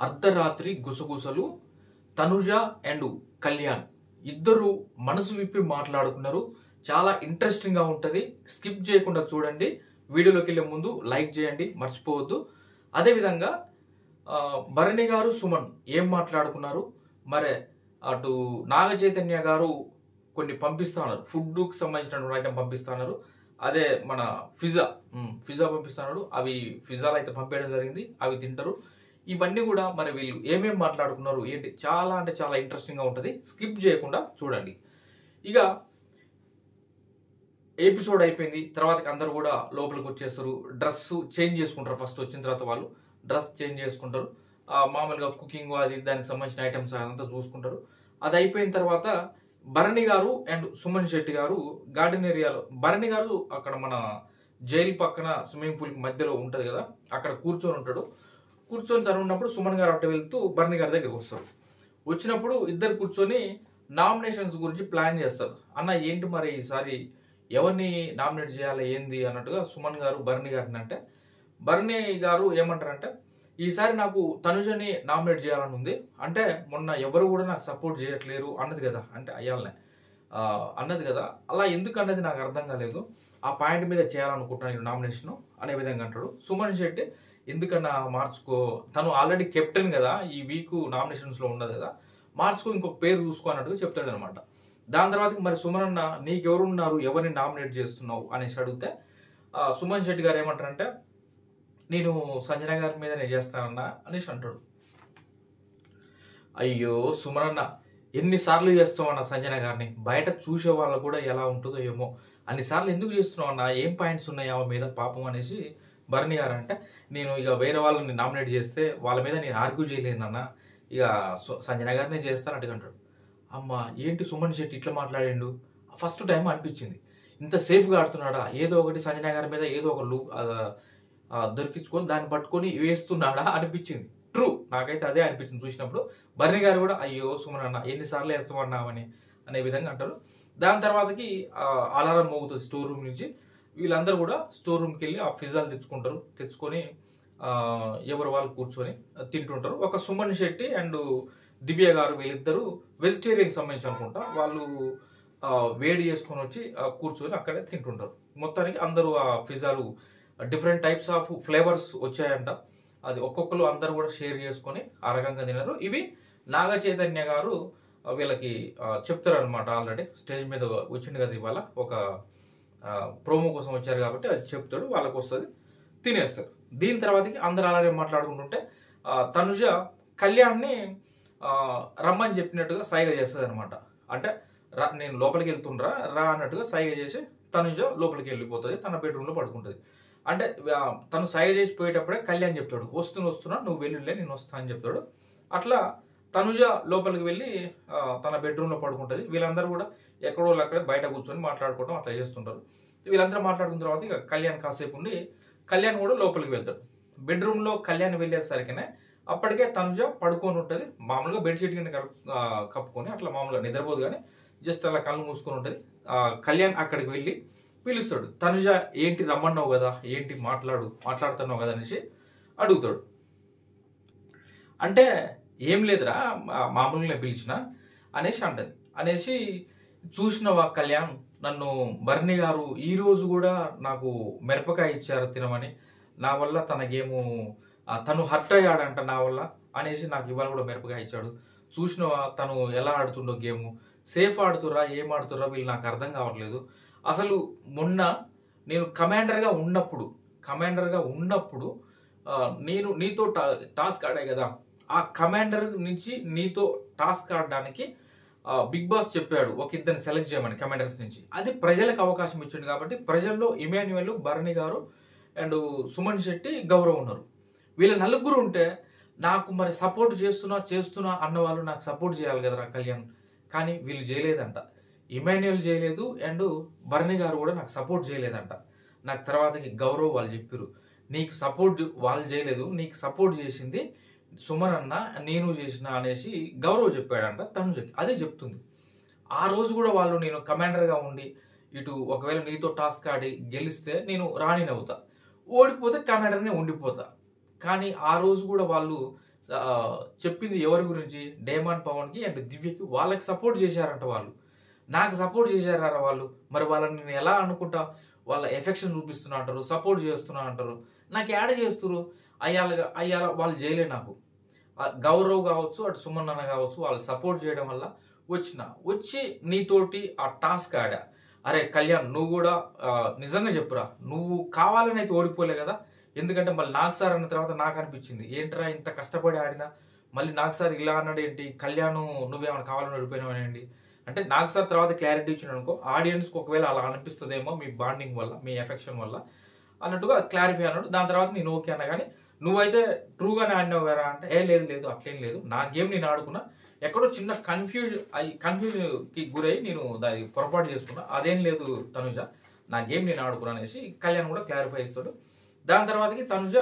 అర్ధరాత్రి గుసగుసలు తనుజ అండ్ కళ్యాణ్ ఇద్దరు మనసు విప్పి మాట్లాడుకున్నారు. చాలా ఇంట్రెస్టింగ్ గా ఉంటది. స్కిప్ చేయకుండా చూడండి. వీడియోలోకి వెళ్ళే ముందు లైక్ చేయండి, మర్చిపోవద్దు. అదే విధంగా భరణి గారు సుమన్ ఏం మాట్లాడుకున్నారు, మరి అటు నాగ చైతన్య గారు కొన్ని పంపిస్తున్నారు, ఫుడ్ కి సంబంధించినటువంటి ఐటమ్ పంపిస్తున్నారు. అదే మన పిజ్జా పంపిస్తున్నాడు. అవి పిజ్జాలు అయితే పంపేయడం జరిగింది, అవి తింటారు. ఇవన్నీ కూడా మరి వీళ్ళు ఏమేమి మాట్లాడుకున్నారు ఏంటి, చాలా అంటే చాలా ఇంట్రెస్టింగ్ గా ఉంటది. స్కిప్ చేయకుండా చూడండి. ఇక ఎపిసోడ్ అయిపోయింది తర్వాత అందరూ కూడా లోపలికి వచ్చేస్తారు. డ్రెస్ చేంజ్ చేసుకుంటారు. ఫస్ట్ వచ్చిన తర్వాత వాళ్ళు డ్రెస్ చేంజ్ చేసుకుంటారు. మామూలుగా కుకింగ్ అది దానికి సంబంధించిన ఐటమ్స్ అదంతా చూసుకుంటారు. అది అయిపోయిన తర్వాత భరణి గారు అండ్ సుమన్ శెట్టి గారు గార్డెన్ ఏరియాలో, భరణి గారు అక్కడ మన జైలు పక్కన స్విమ్మింగ్ పూల్ కి మధ్యలో ఉంటది కదా, అక్కడ కూర్చొని ఉంటాడు. కూర్చొని తను ఉన్నప్పుడు సుమన్ గారు అటు వెళ్తూ భరణి గారి దగ్గరికి వస్తారు. వచ్చినప్పుడు ఇద్దరు కూర్చొని నామినేషన్స్ గురించి ప్లాన్ చేస్తారు. అన్న ఏంటి మరి ఈసారి ఎవరిని నామినేట్ చేయాలి ఏంది అన్నట్టుగా సుమన్ గారు భరణి గారిని అంటే, భరణి గారు ఏమంటారంటే ఈసారి నాకు తనుజని నామినేట్ చేయాలని ఉంది. అంటే మొన్న ఎవరు కూడా నాకు సపోర్ట్ చేయట్లేరు అన్నది కదా, అంటే అయ్యాలనే అన్నది కదా, అలా ఎందుకు అన్నది నాకు అర్థం కాలేదు. ఆ పాయింట్ మీద చేయాలనుకుంటున్నాను నామినేషన్ అనే విధంగా అంటాడు. సుమన్ శెట్టి ఎందుకన్నా మార్చుకో, తను ఆల్రెడీ కెప్టెన్ కదా, ఈ వీక్ నామినేషన్స్ లో ఉండదు కదా, మార్చుకో, ఇంకొక పేరు చూసుకో అన్నట్టుగా చెప్తాడు అనమాట. దాని తర్వాత మరి సుమన్ అన్న నీకెవరున్నారు, ఎవరిని నామినేట్ చేస్తున్నావు అనేసి అడిగితే సుమన్ శెట్టి గారు ఏమంటారంటే నేను సంజన గారి మీదనే చేస్తానన్నా అనేసి అంటాడు. అయ్యో సుమన్ అన్న ఎన్నిసార్లు చేస్తావు అన్న సంజన గారిని, బయట చూసే వాళ్ళకు కూడా ఎలా ఉంటుందో ఏమో, అన్నిసార్లు ఎందుకు చేస్తున్నావు అన్న, ఏం పాయింట్స్ ఉన్నాయి ఆమె మీద పాపం అనేసి భరణి గారు అంటే, నేను ఇక వేరే వాళ్ళని నామినేట్ చేస్తే వాళ్ళ మీద నేను ఆర్గ్యూ చేయలేనన్నా, ఇక సంజన గారినే చేస్తాను అటుకంటాడు. అమ్మ ఏంటి సుమన్ శెట్టి ఇట్లా మాట్లాడిండు, ఫస్ట్ టైం అనిపించింది. ఇంత సేఫ్గా ఆడుతున్నాడా, ఏదో ఒకటి సంజన గారి మీద ఏదో ఒక దొరికించుకొని దాన్ని పట్టుకొని వేస్తున్నాడా అనిపించింది. ట్రూ, నాకైతే అదే అనిపించింది చూసినప్పుడు. భరణి గారు కూడా అయ్యో సుమన్ అన్న ఎన్నిసార్లు వేస్తామన్నామని అనే విధంగా అంటారు. దాని తర్వాతకి అలారం మోగుతుంది స్టోర్ రూమ్ నుంచి. వీళ్ళందరూ కూడా స్టోర్ రూమ్కి వెళ్ళి ఆ పిజ్జాలు తెచ్చుకుంటారు. తెచ్చుకొని ఎవరు వాళ్ళు కూర్చొని తింటుంటారు. ఒక సుమన్ శెట్టి అండ్ దివ్య గారు వీళ్ళిద్దరూ వెజిటేరియన్ సంబంధించి అనుకుంటా, వాళ్ళు వేడి చేసుకొని వచ్చి కూర్చొని అక్కడే తింటుంటారు. మొత్తానికి అందరూ ఆ పిజ్జాలు డిఫరెంట్ టైప్స్ ఆఫ్ ఫ్లేవర్స్ వచ్చాయంట. అది ఒక్కొక్కరు అందరూ కూడా షేర్ చేసుకొని ఆ రకంగా తిన్నారు. ఇవి నాగ చైతన్య గారు వీళ్ళకి చెప్తారు అనమాట. ఆల్రెడీ స్టేజ్ మీద వచ్చింది కదా ఇవాళ, ఒక ప్రోమో కోసం వచ్చారు కాబట్టి అది చెప్తాడు, వాళ్ళకి వస్తుంది, తినేస్తారు. దీని తర్వాతకి అందరు అలానే మాట్లాడుకుంటుంటే తనుజ కళ్యాణ్ని రమ్మని చెప్పినట్టుగా సైగ చేస్తుంది అనమాట. అంటే నేను లోపలికి వెళ్తుండ్రా రా అన్నట్టుగా సైగ చేసి తనుజ లోపలికి వెళ్ళిపోతుంది, తన బెడ్రూమ్లో పడుకుంటుంది. అంటే తను సైగ చేసి పోయేటప్పుడే కళ్యాణ్ చెప్తాడు వస్తున్నా నువ్వు వెళ్ళిలే నేను వస్తా అని చెప్తాడు. అట్లా తనుజ లోపలికి వెళ్ళి తన బెడ్రూమ్లో పడుకుంటుంది. వీళ్ళందరూ కూడా ఎక్కడో అక్కడే బయట కూర్చొని మాట్లాడుకోవడం అట్లా చేస్తుంటారు. వీళ్ళందరూ మాట్లాడుకున్న తర్వాత ఇక కళ్యాణ్ కాసేపు ఉండి కళ్యాణ్ కూడా లోపలికి వెళ్తాడు. బెడ్రూమ్లో కళ్యాణ్ వెళ్ళేసరికినే అప్పటికే తనుజ పడుకొని ఉంటుంది. మామూలుగా బెడ్షీట్ కింద కప్పుకొని అట్లా మామూలుగా నిద్రపోదు, కానీ జస్ట్ అలా కళ్ళు మూసుకొని ఉంటుంది. కళ్యాణ్ అక్కడికి వెళ్ళి పిలుస్తాడు. తనుజ ఏంటి రమ్మన్నావు కదా, ఏంటి మాట్లాడుతున్నావు కదా అనేసి అడుగుతాడు. అంటే ఏం లేదురా మామూలుగా పిలిచిన అనేసి అంటది. అనేసి చూసినవా కళ్యాణ్, నన్ను భరణి గారు ఈ రోజు కూడా నాకు మిరపకాయ ఇచ్చారు తినమని, నా వల్ల తనకేమో తను హర్ట్ అయ్యాడంట నా వల్ల అనేసి నాకు ఇవాళ కూడా మిరపకాయ ఇచ్చాడు. చూసినవా తను ఎలా ఆడుతుండో గేమ్, సేఫ్ ఆడుతుర్రా ఏం ఆడుతుర్రా వీళ్ళు నాకు అర్థం కావట్లేదు. అసలు మొన్న నేను కమాండర్గా ఉన్నప్పుడు నేను నీతో టాస్క్ ఆడా కదా, ఆ కమాండర్ నుంచి నీతో టాస్క్ ఆడడానికి బిగ్ బాస్ చెప్పాడు ఒక ఇద్దరిని సెలెక్ట్ చేయమని కమాండర్స్ నుంచి. అది ప్రజలకు అవకాశం ఇచ్చింది కాబట్టి ప్రజల్లో ఇమాన్యుయల్, భరణి గారు అండ్ సుమన్ శెట్టి, గౌరవ్ ఉన్నారు. వీళ్ళ నలుగురు ఉంటే నాకు మరి సపోర్ట్ చేస్తున్నా అన్న వాళ్ళు నాకు సపోర్ట్ చేయాలి కదరా కళ్యాణ్, కానీ వీళ్ళు చేయలేదంట. ఇమాన్యుయల్ చేయలేదు అండ్ భరణి గారు కూడా నాకు సపోర్ట్ చేయలేదంట. నాకు తర్వాతకి గౌరవ్ వాళ్ళు చెప్పారు నీకు సపోర్ట్ వాళ్ళు చేయలేదు, నీకు సపోర్ట్ చేసింది సుమన్ అన్న, నేను చేసిన అనేసి గౌరవ్ చెప్పాడంట. తను అదే చెప్తుంది. ఆ రోజు కూడా వాళ్ళు నేను కమాండర్గా ఉండి ఇటు ఒకవేళ నీతో టాస్క్ ఆడి గెలిస్తే నేను రాణినవుతా, ఓడిపోతే కమాండర్నే ఉండిపోతా, కానీ ఆ రోజు కూడా వాళ్ళు చెప్పింది ఎవరి గురించి? డేమాన్ పవన్కి అండ్ దివ్యకి, వాళ్ళకి సపోర్ట్ చేశారంట వాళ్ళు. నాకు సపోర్ట్ చేశారా వాళ్ళు? మరి వాళ్ళని నేను ఎలా అనుకుంటా? వాళ్ళ ఎఫెక్షన్ చూపిస్తున్నా అంటారు, సపోర్ట్ చేస్తున్నా అంటారు. నాకు యాడ్ చేస్తురు. అయ్యాల వాళ్ళు చేయలే నాకు. గౌరవ్ కావచ్చు, అటు సుమన్ అన్న కావచ్చు, వాళ్ళు సపోర్ట్ చేయడం వల్ల వచ్చి నీతోటి ఆ టాస్క్ ఆడా. అరే కళ్యాణ్, నువ్వు కూడా నిజంగా చెప్పురా, నువ్వు కావాలని అయితే ఓడిపోలే కదా. ఎందుకంటే మళ్ళీ నాగ్ సార్ అన్న తర్వాత నాకు అనిపించింది, ఏంట్రా ఇంత కష్టపడి ఆడినా మళ్ళీ నాగ్ సార్ ఇలా అన్నాడు ఏంటి, కళ్యాణ్ నువ్వేమైనా కావాలని ఓడిపోయినావేనండి అంటే నాగ్ సార్ తర్వాత క్లారిటీ ఇచ్చిన అనుకో, ఆడియన్స్కి ఒకవేళ అలా అనిపిస్తుందేమో మీ బాండింగ్ వల్ల, మీ ఎఫెక్షన్ వల్ల అన్నట్టుగా క్లారిఫై అన్నాడు. దాని తర్వాత నేను ఓకే అన్నా. కానీ నువ్వైతే ట్రూగానే ఆడినావు కదా అంటే, లేదు అట్లేం లేదు, నా గేమ్ నేను ఆడుకున్నా, ఎక్కడో చిన్న కన్ఫ్యూజ్కి గురై నేను దాన్ని పొరపాటు చేసుకున్నా, అదేం లేదు తనుజ, నా గేమ్ నేను ఆడుకున్నా అనేసి కళ్యాణ్ కూడా క్లారిఫై ఇస్తాడు. దాని తర్వాతకి తనుజ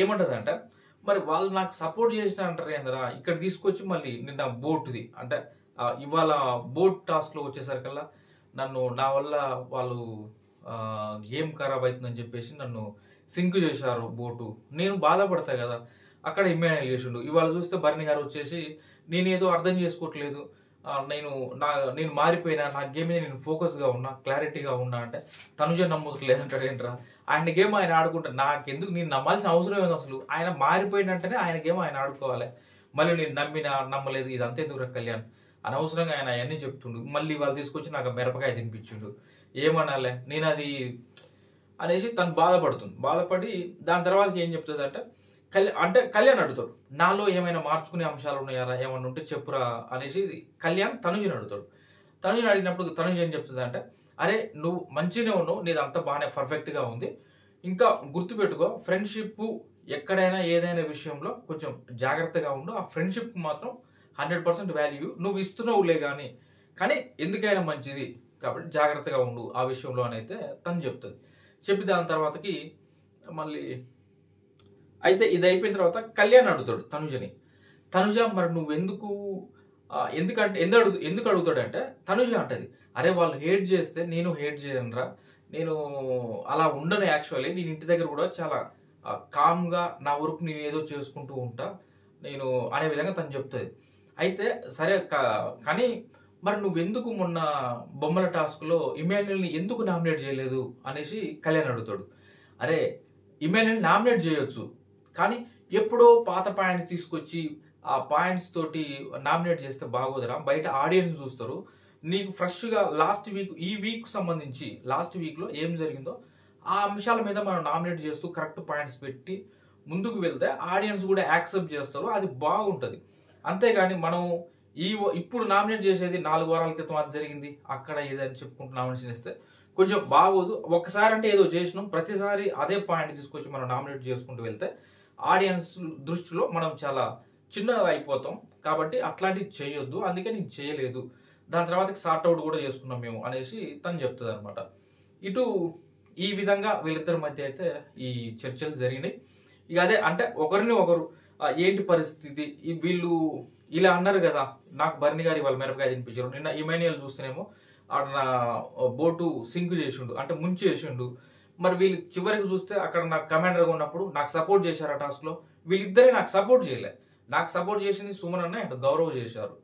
ఏమంటదంటే, మరి వాళ్ళు నాకు సపోర్ట్ చేసిన అంటారు ఏందరా, ఇక్కడ తీసుకొచ్చి మళ్ళీ నిన్న బోట్ది అంటే ఇవాళ బోట్ టాస్క్లో వచ్చేసరికల్లా నా వల్ల వాళ్ళు గేమ్ ఖరాబ్ అవుతుందని చెప్పేసి నన్ను సింక్ చేశారు బోటు. నేను బాధపడతా కదా. అక్కడ ఇమ్మాన్యుయల్ చేసిండు. ఇవాళ చూస్తే భరణి గారు వచ్చేసి నేనేదో అర్థం చేసుకోవట్లేదు, నేను మారిపోయినా, నా గేమ్ మీద నేను ఫోకస్గా ఉన్నా, క్లారిటీగా ఉన్నా అంటే తనుజ నమ్మట్లేదంటాడు. ఏంట్రా, ఆయన గేమ్ ఆయన ఆడుకుంటా, నాకెందుకు, నేను నమ్మాల్సిన అవసరం ఏదో అసలు. ఆయన మారిపోయినట్టనే ఆయన గేమ్ ఆయన ఆడుకోవాలి. మళ్ళీ నేను నమ్మలేదు ఇదంతా ఎందుకు కళ్యాణ్, అనవసరంగా ఆయన అవన్నీ చెప్తుండు. మళ్ళీ వాళ్ళు తీసుకొచ్చి నాకు మిరపకాయ తినిపించిండు. ఏమనాలే నేను అది అనేసి తను బాధపడి దాని తర్వాత ఏం చెప్తుంది అంటే కళ్యాణ్ అడుగుతాడు, నాలో ఏమైనా మార్చుకునే అంశాలు ఉన్నాయారా, ఏమన్నా ఉంటే చెప్పురా అనేసి కళ్యాణ్ తనుజని అడుగుతాడు. తనుజని అడిగినప్పుడు తనుజ ఏం చెప్తుంది అంటే, అరే నువ్వు మంచిగానే ఉన్నావు, నీది అంతా బాగానే పర్ఫెక్ట్గా ఉంది, ఇంకా గుర్తుపెట్టుకో, ఫ్రెండ్షిప్ ఎక్కడైనా ఏదైనా విషయంలో కొంచెం జాగ్రత్తగా ఉండు, ఆ ఫ్రెండ్షిప్ మాత్రం 100% వాల్యూ నువ్వు ఇస్తున్నావులే కానీ ఎందుకైనా మంచిది కాబట్టి జాగ్రత్తగా ఉండు ఆ విషయంలో అని అయితే తను చెప్తుంది. చెప్పి దాని తర్వాతకి మళ్ళీ అయితే ఇది అయిపోయిన తర్వాత కళ్యాణ్ అడుగుతాడు తనుజ మరి నువ్వెందుకు ఎందుకు అడుగుతాడంటే, తనుజ అంటది, అరే వాళ్ళు హేట్ చేస్తే నేను హేట్ చేయనురా, నేను అలా ఉండను, యాక్చువల్లీ నేను ఇంటి దగ్గర కూడా చాలా కామ్గా నా వరకు నేను ఏదో చేసుకుంటూ ఉంటా నేను అనే విధంగా తను చెప్తుంది. అయితే సరే కానీ మరి నువ్వెందుకు మొన్న బొమ్మల టాస్క్లో ఇమాన్యుయల్ని ఎందుకు నామినేట్ చేయలేదు అనేసి కళ్యాణ్ అడుగుతాడు. అరే ఇమాన్యుయల్ని నామినేట్ చేయొచ్చు, కానీ ఎప్పుడో పాత పాయింట్స్ తీసుకొచ్చి ఆ పాయింట్స్ తోటి నామినేట్ చేస్తే బాగోదరా, బయట ఆడియన్స్ చూస్తారు. నీకు ఫ్రెష్గా ఈ వీక్ సంబంధించి లాస్ట్ వీక్లో ఏం జరిగిందో ఆ అంశాల మీద మనం నామినేట్ చేస్తూ కరెక్ట్ పాయింట్స్ పెట్టి ముందుకు వెళ్తే ఆడియన్స్ కూడా యాక్సెప్ట్ చేస్తారు, అది బాగుంటుంది. అంతేగాని మనం ఇప్పుడు నామినేట్ చేసేది 4 వారాల క్రితం అది జరిగింది, అక్కడ ఏదని చెప్పుకుంటూ నామినేషన్ ఇస్తే కొంచెం బాగోదు. ఒక్కసారి అంటే ఏదో చేసినాం, ప్రతిసారి అదే పాయింట్ తీసుకొచ్చి మనం నామినేట్ చేసుకుంటూ వెళ్తే ఆడియన్స్ దృష్టిలో మనం చాలా చిన్నగా అయిపోతాం. కాబట్టి అట్లాంటివి చేయొద్దు, అందుకే నేను చేయలేదు. దాని తర్వాత సార్ట్అవుట్ కూడా చేసుకున్నాం మేము అనేసి తను చెప్తుంది అనమాట. ఇటు ఈ విధంగా వీళ్ళిద్దరి మధ్య అయితే ఈ చర్చలు జరిగినాయి. ఇక అదే అంటే ఒకరిని ఒకరు ఏంటి పరిస్థితి, వీళ్ళు ఇలా అన్నారు కదా, నాకు భరణి గారు వాళ్ళ మిరపకాయ తినిపించారు. నిన్న ఇమాన్యుయల్ చూస్తేనేమో నా బోటు సింక్ చేసిండు, అంటే ముంచి చేసిండు. మరి వీళ్ళు చివరికి చూస్తే అక్కడ నాకు కమాండర్గా ఉన్నప్పుడు నాకు సపోర్ట్ చేశారు ఆ టాస్క్లో. వీళ్ళిద్దరే నాకు సపోర్ట్ చేయలే, నాకు సపోర్ట్ చేసింది సుమన్ అన్న అండ్ గౌరవ్ చేశారు.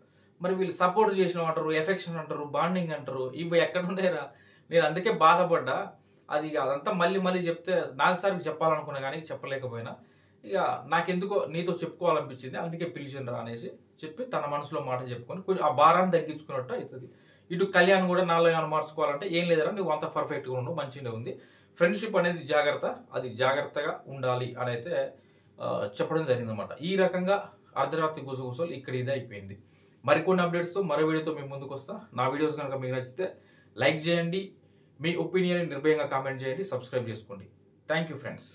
మరి వీళ్ళు సపోర్ట్ చేసిన అంటారు, ఎఫెక్షన్ అంటారు, బాండింగ్ అంటారు, ఇవి ఎక్కడ ఉండేరా. నేను అందుకే బాధపడ్డా. అది అదంతా మళ్ళీ చెప్తే నాకు సార్కి చెప్పాలనుకున్నా కానీ చెప్పలేకపోయినా, ఇక నాకెందుకో నీతో చెప్పుకోవాలనిపించింది, అందుకే పిలిచిండ్రా అనేసి చెప్పి తన మనసులో మాట చెప్పుకొని కొంచెం ఆ భారాన్ని తగ్గించుకున్నట్టు అవుతుంది. ఇటు కళ్యాణ్ కూడా నాలో ఏమైనా మార్చుకోవాలంటే ఏం లేదరా, నువ్వు అంత పర్ఫెక్ట్గా ఉండవు, మంచిగా ఉంది, ఫ్రెండ్షిప్ అనేది జాగ్రత్త, అది జాగ్రత్తగా ఉండాలి అని అయితే చెప్పడం జరిగిందన్నమాట. ఈ రకంగా అర్ధరాత్రి గుసగుసలు ఇక్కడ ఇది అయిపోయింది. మరికొన్ని అప్డేట్స్తో మరో వీడియోతో మేము ముందుకు వస్తా. నా వీడియోస్ కనుక మీకు నచ్చితే లైక్ చేయండి, మీ ఒపీనియన్ నిర్భయంగా కామెంట్ చేయండి, సబ్స్క్రైబ్ చేసుకోండి. Thank you friends.